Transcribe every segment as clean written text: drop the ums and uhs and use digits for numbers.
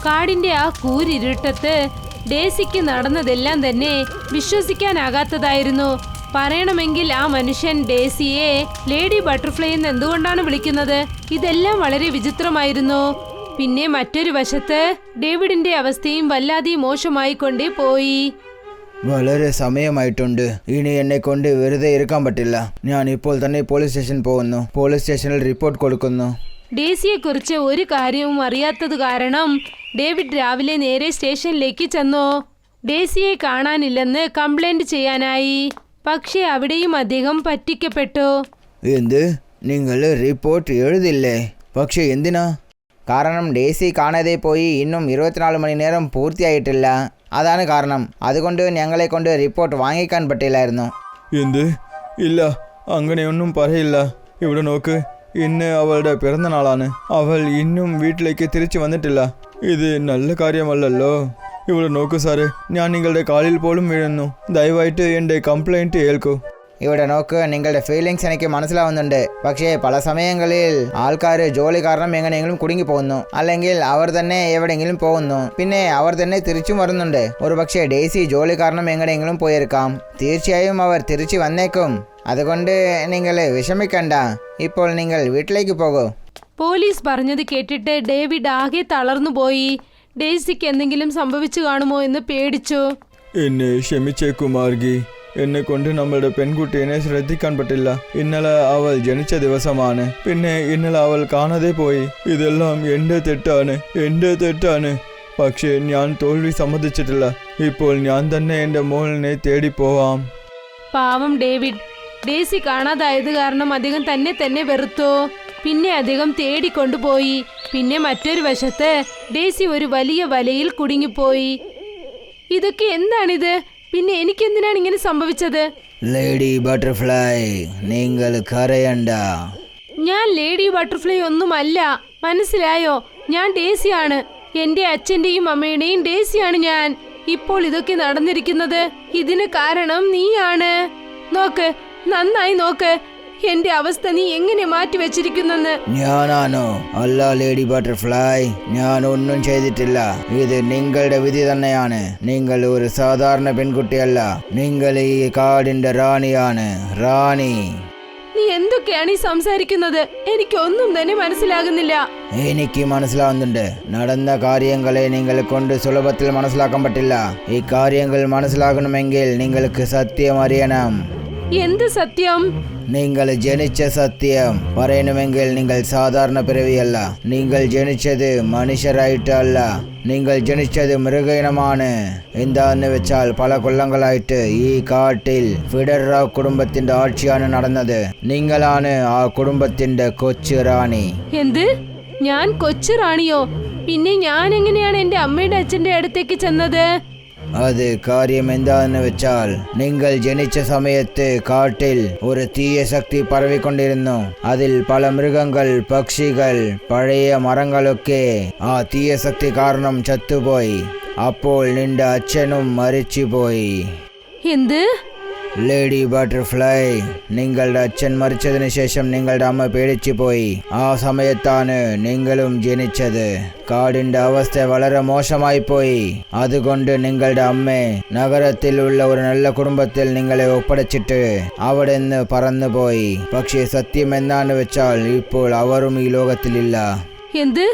കാടിന്റെ ആ കൂരിരുട്ടത്ത് ഡേസിക്ക് നടന്നതെല്ലാം തന്നെ വിശ്വസിക്കാനാകാത്തതായിരുന്നു. പറയണമെങ്കിൽ ആ മനുഷ്യൻ ഡേസിയെ ലേഡി ബട്ടർഫ്ലൈ എന്ന് എന്തുകൊണ്ടാണ് വിളിക്കുന്നത്? ഇതെല്ലാം വളരെ വിചിത്രമായിരുന്നു. പിന്നെ മറ്റൊരു വശത്ത് ഡേവിഡിന്റെ അവസ്ഥയും വല്ലാതെ മോശമായി കൊണ്ടേ പോയി. വളരെ സമയമായിട്ടുണ്ട്. ഇനി എന്നെ കൊണ്ട് വെറുതെ ഇരിക്കാൻ പറ്റില്ല. ഞാൻ ഇപ്പോൾ തന്നെ പോലീസ് സ്റ്റേഷൻ പോകുന്നു. പോലീസ് സ്റ്റേഷനിൽ റിപ്പോർട്ട് കൊടുക്കുന്നു. ഡേസിയെ കുറിച്ച് ഒരു കാര്യവും അറിയാത്തത് കാരണം ഡേവിഡ് രാവിലെ നേരെ സ്റ്റേഷനിലേക്ക് ചെന്നു. ഡേസിയെ കാണാനില്ലെന്ന് കംപ്ലൈന്റ് ചെയ്യാനായി. പക്ഷേ അവിടെയും അദ്ദേഹം പറ്റിക്കപ്പെട്ടു. എന്ത്? നിങ്ങൾ റിപ്പോർട്ട് എഴുതില്ലേ? പക്ഷേ എന്തിനാ? കാരണം ഡേസി കാണാതെ പോയി ഇന്നും 24 മണി നേരം പൂർത്തിയായിട്ടില്ല. അതാണ് കാരണം. അതുകൊണ്ട് ഞങ്ങളെ കൊണ്ട് റിപ്പോർട്ട് വാങ്ങിക്കാൻ പറ്റില്ലായിരുന്നു. എന്ത്? ഇല്ല, അങ്ങനെയൊന്നും പറയില്ല. ഇവിടെ നോക്ക്, ഇന്ന് അവളുടെ പിറന്നനാളാണ്. അവൾ ഇന്നും വീട്ടിലേക്ക് തിരിച്ചു വന്നിട്ടില്ല. ഇത് നല്ല കാര്യമല്ലല്ലോ. ഇവിടെ നോക്കൂ സാറേ, ഞാൻ നിങ്ങളുടെ കാലിൽ പോലും വീഴുന്നു. ദയവായിട്ട് എൻ്റെ കംപ്ലൈൻറ്റ് ഏൽക്കൂ. ഇവിടെ നോക്ക്, നിങ്ങളുടെ ഫീലിങ്സ് എനിക്ക് മനസ്സിലാവുന്നുണ്ട്. പക്ഷേ പല സമയങ്ങളിൽ ആൾക്കാർ ജോലി കാരണം എങ്ങനെയെങ്കിലും കുടുങ്ങി പോകുന്നു, അല്ലെങ്കിൽ അവർ തന്നെ എവിടെയെങ്കിലും പോകുന്നു, പിന്നെ അവർ തന്നെ തിരിച്ചും വരുന്നുണ്ട്. ഒരു പക്ഷേ ഡേസി ജോലി കാരണം എങ്ങനെയെങ്കിലും പോയിരിക്കാം. തീർച്ചയായും അവർ തിരിച്ചു വന്നേക്കും. അതുകൊണ്ട് നിങ്ങൾ വിഷമിക്കണ്ട. ഇപ്പോൾ നിങ്ങൾ വീട്ടിലേക്ക് പോകൂ. പോലീസ് പറഞ്ഞത് കേട്ടിട്ട് ഡേവിഡ് ആകെ തളർന്നു പോയി. ഡേസിക്ക് എന്തെങ്കിലും സംഭവിച്ചു കാണുമോ എന്ന് പേടിച്ചു. എന്നെ ക്ഷമിച്ചേക്കൂ മാർഗി. എന്നെ കൊണ്ട് നമ്മളുടെ പെൺകുട്ടീനെ ശ്രദ്ധിക്കാൻ പറ്റില്ല. ഇന്നലെ അവൾ ജനിച്ച ദിവസമാണ്. പിന്നെ ഇന്നലെ അവൾ കാണാതെ പോയി. ഇതെല്ലാം എൻ്റെ തെറ്റാണ്. പക്ഷേ ഞാൻ തോൽവി സമ്മതിച്ചിട്ടില്ല. ഇപ്പോൾ ഞാൻ തന്നെ എൻ്റെ മോളിനെ തേടി പോവാം. പാവം ഡേവിഡ്. ഡേസി കാണാതായത് കാരണം അദ്ദേഹം തന്നെ വെറുത്തു. പിന്നെ അദ്ദേഹം തേടിക്കൊണ്ടുപോയി. പിന്നെ മറ്റൊരു വശത്ത് ഡേസി ഒരു വലിയ വലയിൽ കുടുങ്ങിപ്പോയി. ഇതൊക്കെ എന്താണിത്? പിന്നെ എനിക്കെന്തിനാണ് ഇങ്ങനെ സംഭവിച്ചത്? ലേഡി ബട്ടർഫ്ലൈ, നിങ്ങൾ കരയണ്ട. ഞാൻ ലേഡി ബട്ടർഫ്ലൈ ഒന്നുമല്ല, മനസ്സിലായോ? ഞാൻ ഡേസിയാണ്. എൻ്റെ അച്ഛൻ്റെയും അമ്മയുടെയും ഡേസിയാണ് ഞാൻ. ഇപ്പോൾ ഇതൊക്കെ നടന്നിരിക്കുന്നത് ഇതിന് കാരണം നീയാണ്. നോക്ക്, നന്നായി നോക്ക്, എന്റെ അവസ്ഥ നീ എങ്ങനെ മാറ്റി വെച്ചിരിക്കുന്നെന്ന്. ഞാനാണോ? അല്ല ലേഡി ബട്ടർഫ്ലൈ, ഞാൻ ഒന്നും ചെയ്തിട്ടില്ല. ഇത് നിങ്ങളുടെ വിധി തന്നെയാണ്. നിങ്ങൾ ഒരു സാധാരണ പെൺകുട്ടിയല്ല. നിങ്ങൾ ഈ കാടിന്റെ റാണിയാണ്. റാണി. നീ എന്തൊക്കെയാണ് ഈ സംസാരിക്കുന്നത്? എനിക്കൊന്നും തന്നെ മനസ്സിലാകുന്നില്ല. എനിക്ക് മനസ്സിലാവുന്നുണ്ട്. നടന്ന കാര്യങ്ങളെ നിങ്ങളെ കൊണ്ട് സുലഭത്തിൽ മനസ്സിലാക്കാൻ പറ്റില്ല. ഈ കാര്യങ്ങൾ മനസ്സിലാക്കണമെങ്കിൽ നിങ്ങൾക്ക് സത്യം അറിയണം. എന്ത് സത്യം? നിങ്ങൾ ജനിച്ച സത്യം പറയണമെങ്കിൽ നിങ്ങൾ സാധാരണ പിറവിയല്ല. നിങ്ങൾ ജനിച്ചത് മനുഷ്യരായിട്ടല്ല. നിങ്ങൾ ജനിച്ചത് മൃഗയിനമാണ്. എന്താന്ന് വെച്ചാൽ പല കൊല്ലങ്ങളായിട്ട് ഈ കാട്ടിൽ ഫെഡറ കുടുംബത്തിന്റെ ആட்சிയാണ് നടന്നത്. നിങ്ങളാണ് ആ കുടുംബത്തിന്റെ കൊച്ചു റാണി. എന്ത്? ഞാൻ കൊച്ചു റാണിയോ? പിന്നെ ഞാൻ എങ്ങനെയാണ് എന്റെ അമ്മയുടെ അച്ഛന്റെ അടുത്തേക്ക് ചെന്നത്? അത് കാര്യം എന്താന്ന് വെച്ചാൽ നിങ്ങൾ ജനിച്ച സമയത്ത് കാട്ടിൽ ഒരു തീയ ശക്തി പരവിക്കൊണ്ടിരുന്നു. അതിൽ പല മൃഗങ്ങൾ, പക്ഷികൾ, പഴയ മരങ്ങളൊക്കെ ആ തീയ ശക്തി കാരണം ചത്തുപോയി. അപ്പോൾ നിന്റെ അച്ഛനും മരിച്ചുപോയി. എന്ത്? ലേഡി ബട്ടർഫ്ലൈ, നിങ്ങളുടെ അച്ഛൻ മരിച്ചതിന് ശേഷം നിങ്ങളുടെ അമ്മ പേടിച്ചു പോയി. ആ സമയത്താണ് നിങ്ങളും ജനിച്ചത്. കാടിന്റെ അവസ്ഥ വളരെ മോശമായി പോയി. അതുകൊണ്ട് നിങ്ങളുടെ അമ്മ നഗരത്തിലുള്ള ഒരു നല്ല കുടുംബത്തിൽ നിങ്ങളെ ഒപ്പടച്ചിട്ട് അവിടെ നിന്ന് പറന്നുപോയി. പക്ഷേ സത്യം എന്താണെന്ന് വെച്ചാൽ ഇപ്പോൾ അവരും ഈ ലോകത്തിലില്ല. എന്ത്?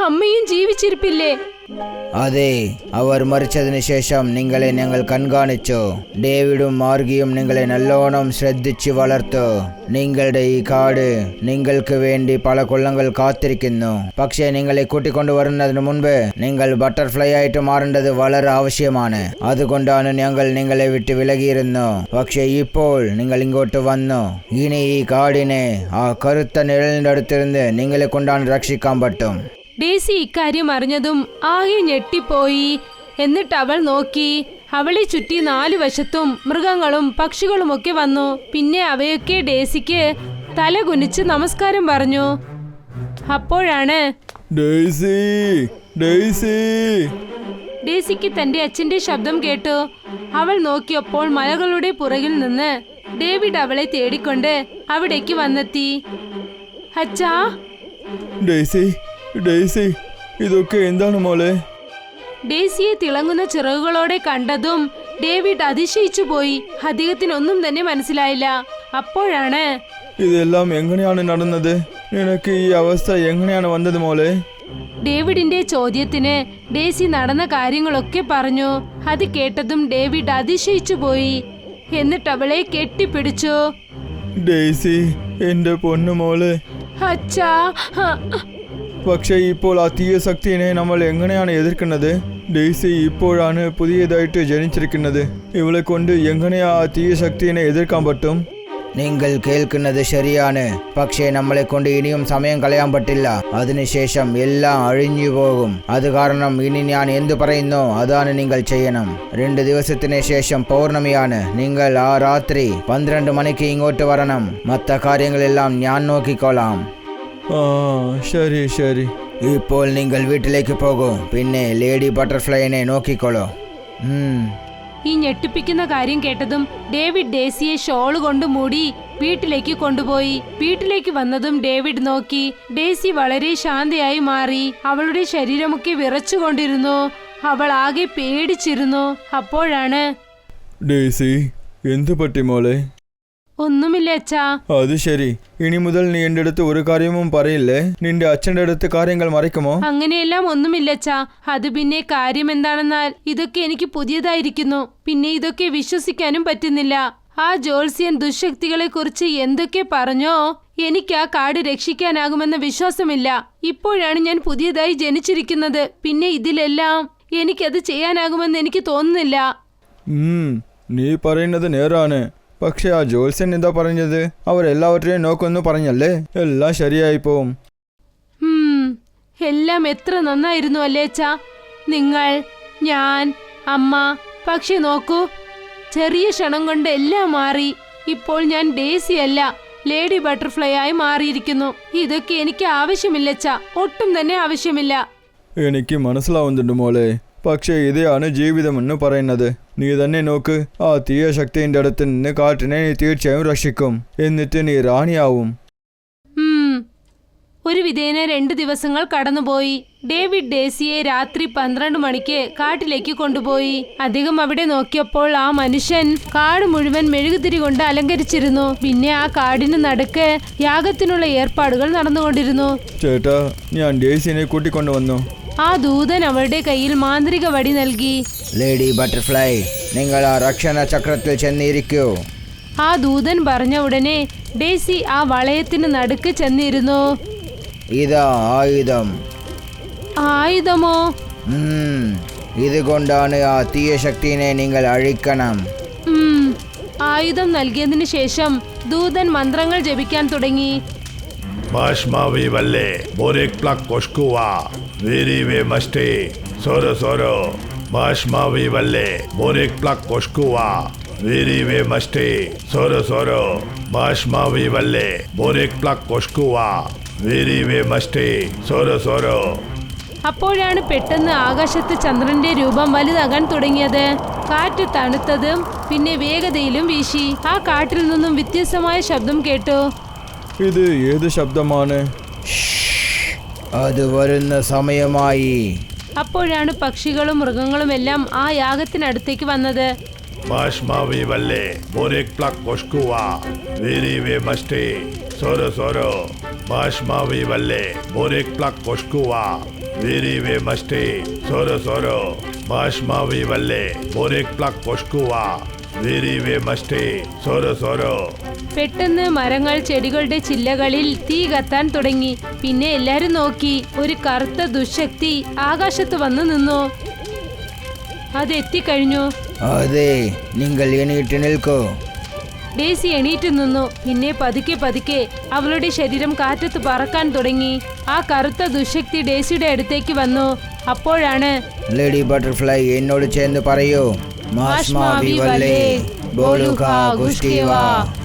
അമ്മയും ജീവിച്ചിരിപ്പില്ലേ? അതെ, അവർ മരിച്ചതിന് ശേഷം നിങ്ങളെ ഞങ്ങൾ കൺകാണിച്ചു. ഡേവിഡും മാർഗിയും നിങ്ങളെ നല്ലോണം ശ്രദ്ധിച്ചു വളർത്തു. നിങ്ങളുടെ ഈ കാട് നിങ്ങൾക്ക് വേണ്ടി പല കൊല്ലങ്ങൾ കാത്തിരിക്കുന്നു. പക്ഷേ നിങ്ങളെ കൂട്ടിക്കൊണ്ടുവരുന്നതിന് മുൻപ് നിങ്ങൾ ബട്ടർഫ്ലൈ ആയിട്ട് മാറേണ്ടത് വളരെ ആവശ്യമാണ്. അതുകൊണ്ടാണ് ഞങ്ങൾ നിങ്ങളെ വിട്ട് വിലകിയിരുന്നു. പക്ഷേ ഇപ്പോൾ നിങ്ങൾ ഇങ്ങോട്ട് വന്നു. ഇനി ഈ കാടിനെ ആ കറുത്ത നിഴലിന്റെ അടുത്തിരുന്ന് നിങ്ങളെ കൊണ്ടാണ് രക്ഷിക്കാൻ പറ്റും. ഡേസി ഇക്കാര്യം അറിഞ്ഞതും ആകെ ഞെട്ടിപ്പോയി. എന്നിട്ട് അവൾ നോക്കി. അവളെ ചുറ്റി 4 വശത്തും മൃഗങ്ങളും പക്ഷികളുമൊക്കെ വന്നു. പിന്നെ അവയൊക്കെ ഡേസിക്ക് തല കുനിച്ച് നമസ്കാരം പറഞ്ഞു. അപ്പോഴാണ് ഡേസിക്ക് തന്റെ അച്ഛന്റെ ശബ്ദം കേട്ടു. അവൾ നോക്കിയപ്പോൾ മലകളുടെ പുറകിൽ നിന്ന് ഡേവിഡ് അവളെ തേടിക്കൊണ്ട് അവിടേക്ക് വന്നെത്തി. അച്ഛാ. ഡേസി, ഇതൊക്കെ എന്താണ് മോളെ? ഡേസിയെ തിളങ്ങുന്ന ചിറകുകളോടെ കണ്ടതും ഡേവിഡ് അതിശയിച്ചു പോയി. അദ്ദേഹത്തിനൊന്നും തന്നെ മനസ്സിലായില്ല. അപ്പോഴാണ് ഇതെല്ലാം എങ്ങനെയാണ് നടന്നത്? നിനക്ക് ഈ അവസ്ഥ എങ്ങനെയാണ് വന്നത് മോളെ? ഡേവിഡിന്റെ ചോദ്യത്തിന് ഡേസി നടന്ന കാര്യങ്ങളൊക്കെ പറഞ്ഞു. അത് കേട്ടതും ഡേവിഡ് അതിശയിച്ചു പോയി. എന്നിട്ട് അവളെ കെട്ടിപ്പിടിച്ചു. ഡേസി, എന്റെ പൊന്നു മോള്. അച്ഛാ, പക്ഷേ ഇപ്പോൾ ആ തീയ ശക്തിയെ നമ്മൾ എങ്ങനെയാണ് എതിർക്കുന്നത്? ഡേസി ഇപ്പോഴാണ് പുതിയതായിട്ട് ജനിച്ചിരിക്കുന്നത്. ഇവളെ കൊണ്ട് എങ്ങനെയാ ആ തീയ ശക്തിയെ എതിർക്കാൻ പറ്റും? നിങ്ങൾ കേൾക്കുന്നത് ശരിയാണ്. പക്ഷേ നമ്മളെ കൊണ്ട് ഇനിയും സമയം കളയാൻ പറ്റില്ല. അതിനുശേഷം എല്ലാം അഴിഞ്ഞു പോകും. അത് കാരണം ഇനി ഞാൻ എന്തു പറയുന്നോ അതാണ് നിങ്ങൾ ചെയ്യണം. 2 ദിവസത്തിന് ശേഷം പൗർണമിയാണ്. നിങ്ങൾ ആ രാത്രി 12 മണിക്ക് ഇങ്ങോട്ട് വരണം. മറ്റു കാര്യങ്ങളെല്ലാം ഞാൻ നോക്കിക്കോളാം. ആ, ശരി ശരി. ഇപ്പോൾ നിങ്ങൾ വീട്ടിലേക്ക് പോകൂ. പിന്നെ ലേഡി ബട്ടർഫ്ലൈനെ നോക്കിക്കോളൂ. ഈ ഞെട്ടിപ്പിക്കുന്ന കാര്യം കേട്ടതും ഡേവിഡ് ഡേസിയെ ഷോള് കൊണ്ട് മൂടി വീട്ടിലേക്ക് കൊണ്ടുപോയി. വീട്ടിലേക്ക് വന്നതും ഡേവിഡ് നോക്കി. ഡേസി വളരെ ശാന്തയായി മാറി. അവളുടെ ശരീരമൊക്കെ വിറച്ചുകൊണ്ടിരുന്നു. അവൾ ആകെ പേടിച്ചിരുന്നു. അപ്പോഴാണ് ഡേസി, എന്തു പറ്റി മോളെ? ഒന്നുമില്ല അച്ഛാ. അത് ശരി. ഇനി മുതൽ നീ എൻ്റെ അടുത്ത് ഒരു കാര്യവും പറയില്ലേ? നിന്റെ അച്ഛൻ്റെ അടുത്ത് കാര്യങ്ങൾ മറയ്ക്കുമോ? അങ്ങനെയെല്ലാം ഒന്നുമില്ല അച്ഛാ. അത് പിന്നെ കാര്യം എന്താണെന്നാൽ ഇതൊക്കെ എനിക്ക് പുതിയതായിരിക്കുന്നു. പിന്നെ ഇതൊക്കെ വിശ്വസിക്കാനും പറ്റുന്നില്ല. ആ ജോത്സ്യൻ ദുശക്തികളെ കുറിച്ച് എന്തൊക്കെ പറഞ്ഞോ, എനിക്ക് ആ കാട് രക്ഷിക്കാനാകുമെന്ന വിശ്വാസമില്ല. ഇപ്പോഴാണ് ഞാൻ പുതിയതായി ജനിച്ചിരിക്കുന്നത്. പിന്നെ ഇതിലെല്ലാം എനിക്കത് ചെയ്യാനാകുമെന്ന് എനിക്ക് തോന്നുന്നില്ല. നീ പറയുന്നത് നേരാണ്. പക്ഷെ ആ ജോത്സ്യൻ എന്താ പറഞ്ഞത്? അവരെല്ലാവരെയും നോക്കൊന്നു പറഞ്ഞല്ലേ, എല്ലാം ശരിയായി പോവും. എല്ലാം എത്ര നന്നായിരുന്നു അല്ലേ അച്ഛാ? നിങ്ങൾ, ഞാൻ, അമ്മ. പക്ഷെ നോക്കൂ, ചെറിയ ക്ഷണം കൊണ്ട് എല്ലാം മാറി. ഇപ്പോൾ ഞാൻ ഡേസി അല്ല, ലേഡി ബട്ടർഫ്ലൈ ആയി മാറിയിരിക്കുന്നു. ഇതൊക്കെ എനിക്ക് ആവശ്യമില്ല അച്ഛാ, ഒട്ടും തന്നെ ആവശ്യമില്ല. എനിക്ക് മനസ്സിലാവുന്നുണ്ട് മോളെ. പക്ഷേ ഇതാണ് ജീവിതമെന്ന് പറയുന്നത്. നീ തന്നെ നോക്ക്. ആ തീയ ശക്തിയുടെ അടുത്ത് നിന്ന് കാട്ടിനെ നീ തീർച്ചയായും രക്ഷിക്കും. എന്നിട്ട് നീ റാണിയാവും. ഒരു വിധേന 2 ദിവസങ്ങൾ കടന്നുപോയി. ഡേവിഡ് ഡേസിയെ രാത്രി 12 മണിക്ക് കാട്ടിലേക്ക് കൊണ്ടുപോയി. അദ്ദേഹം അവിടെ നോക്കിയപ്പോൾ ആ മനുഷ്യൻ കാട് മുഴുവൻ മെഴുകുതിരി കൊണ്ട് അലങ്കരിച്ചിരുന്നു. പിന്നെ ആ കാടിന് നടുക്ക് യാഗത്തിനുള്ള ഏർപ്പാടുകൾ നടന്നുകൊണ്ടിരുന്നു. ചേട്ടാ, ഞാൻ ഡേസിനെ കൂട്ടിക്കൊണ്ടുവന്നു. ആ ദൂതൻ അവളുടെ കയ്യിൽ മാന്ത്രിക വടി നൽകി. ലേഡി ബട്ടർഫ്ലൈ, നിങ്ങൾ ആ രക്ഷണ ചക്രത്തിൽ ചെന്നിരിക്കൂ. ആ ദൂതൻ പറഞ്ഞ ഉടനെ ഡേസി ആ വളയത്തിന് നടുക്ക് ചെന്നിരുന്നു. ഇതാ ആയുധം. ആയുധമോ? ഇതുകൊണ്ടാണ് ആ തീയ ശക്തിയെ നിങ്ങൾ അഴിക്കണം. ആയുധം നൽകിയതിനു ശേഷം ദൂതൻ മന്ത്രങ്ങൾ ജപിക്കാൻ തുടങ്ങി. Bashmavi valle, borek plak koshkuwa, viri ve masti, soro soro. Bashmavi valle, borek plak koshkuwa, viri ve masti, soro soro. Bashmavi valle, borek plak koshkuwa, viri ve masti, soro soro. അപ്പോഴാണ് പെട്ടെന്ന് ആകാശത്ത് ചന്ദ്രന്റെ രൂപം വലുതാകാൻ തുടങ്ങിയത്. കാറ്റ് തണുത്തതും പിന്നെ വേഗതയിലും വീശി. ആ കാട്ടിൽ നിന്നും വ്യത്യസ്തമായ ശബ്ദം കേട്ടു. ഇത് ഏത് ശബ്ദമാണ്? അത് വരുന്ന സമയമായി. അപ്പോഴാണ് പക്ഷികളും മൃഗങ്ങളും എല്ലാം ആ യാഗത്തിനടുത്തേക്ക് വന്നത്. Bashmavi valle, borek plak koshkuwa, viri ve masti, soro soro. Bashmavi valle, borek plak koshkuwa, viri ve masti, soro soro. Bashmavi valle, borek plak koshkuwa, viri ve masti, soro soro. പെട്ടെന്ന് മരങ്ങൾ ചെടികളുടെ ചില്ലകളിൽ തീ കത്താൻ തുടങ്ങി. പിന്നെ എല്ലാരും നോക്കി. ഒരു കറുത്ത ദുശക്തി ആകാശത്ത് വന്നു നിന്നു. അത് എത്തിക്കഴിഞ്ഞു. അതെ, നിങ്ങൾ എണീറ്റ് നിൽക്കൂ. ഡേസി എണീറ്റ് നിന്നു. പിന്നെ പതുക്കെ പതുക്കെ അവളുടെ ശരീരം കാറ്റത്ത് പറക്കാൻ തുടങ്ങി. ആ കറുത്ത ദുശക്തി ഡേസിയുടെ അടുത്തേക്ക് വന്നു. അപ്പോഴാണ് ലേഡി ബട്ടർഫ്ലൈ എന്നോട് ചേർന്ന് പറയൂ. മാഷ്മാവി വല്ലേ, ബോലുക ഗുഷ്ടിവ,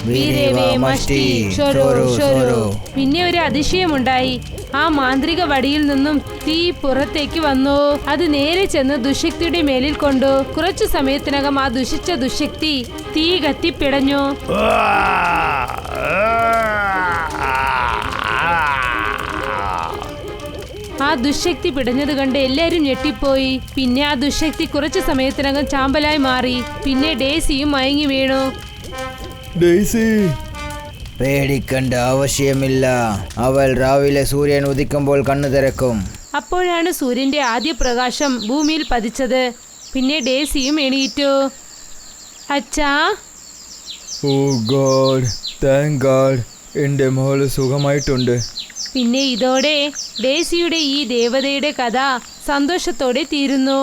വീരേവേ മഷ്ടി, ഷൊറു ഷൊറു. പിന്നെ ഒരു അതിശയമുണ്ടായി. ആ മാന്ത്രിക വടിയിൽ നിന്നും തീ പുറത്തേക്ക് വന്നു. അത് നേരെ ചെന്ന് ദുശക്തിയുടെ മേലിൽ കൊണ്ടു. കുറച്ചു സമയത്തിനകം ആ ദുഷിച്ച ദുശക്തി തീ കത്തിപ്പിടഞ്ഞു. ആ ദുശക്തി പിടഞ്ഞത് കണ്ട് എല്ലാരും ഞെട്ടിപ്പോയി. പിന്നെ ആ ദുശക്തി കുറച്ചു സമയത്തിനകം ചാമ്പലായി മാറി. പിന്നെ ഡേസിയും മയങ്ങി വീണു. ഡെയ്സി, പേടിക്കേണ്ട ആവശ്യമില്ല. അവൾ രാവിലെ സൂര്യൻ ഉദിക്കുമ്പോൾ കണ്ണു തുറക്കും. അപ്പോഴാണ് സൂര്യന്റെ ആദ്യ പ്രകാശം ഭൂമിയിൽ പതിച്ചത്. പിന്നെ ഡേസിയും എണീറ്റു. അച്ഛാ, ഓ ഗോഡ്, താങ്ക് ഗാഡ്, എൻ്റെ മോള് സുഖമായിട്ടുണ്ട്. പിന്നെ ഇതോടെ ഡേസിയുടെ ഈ ദേവതയുടെ കഥ സന്തോഷത്തോടെ തീരുന്നു.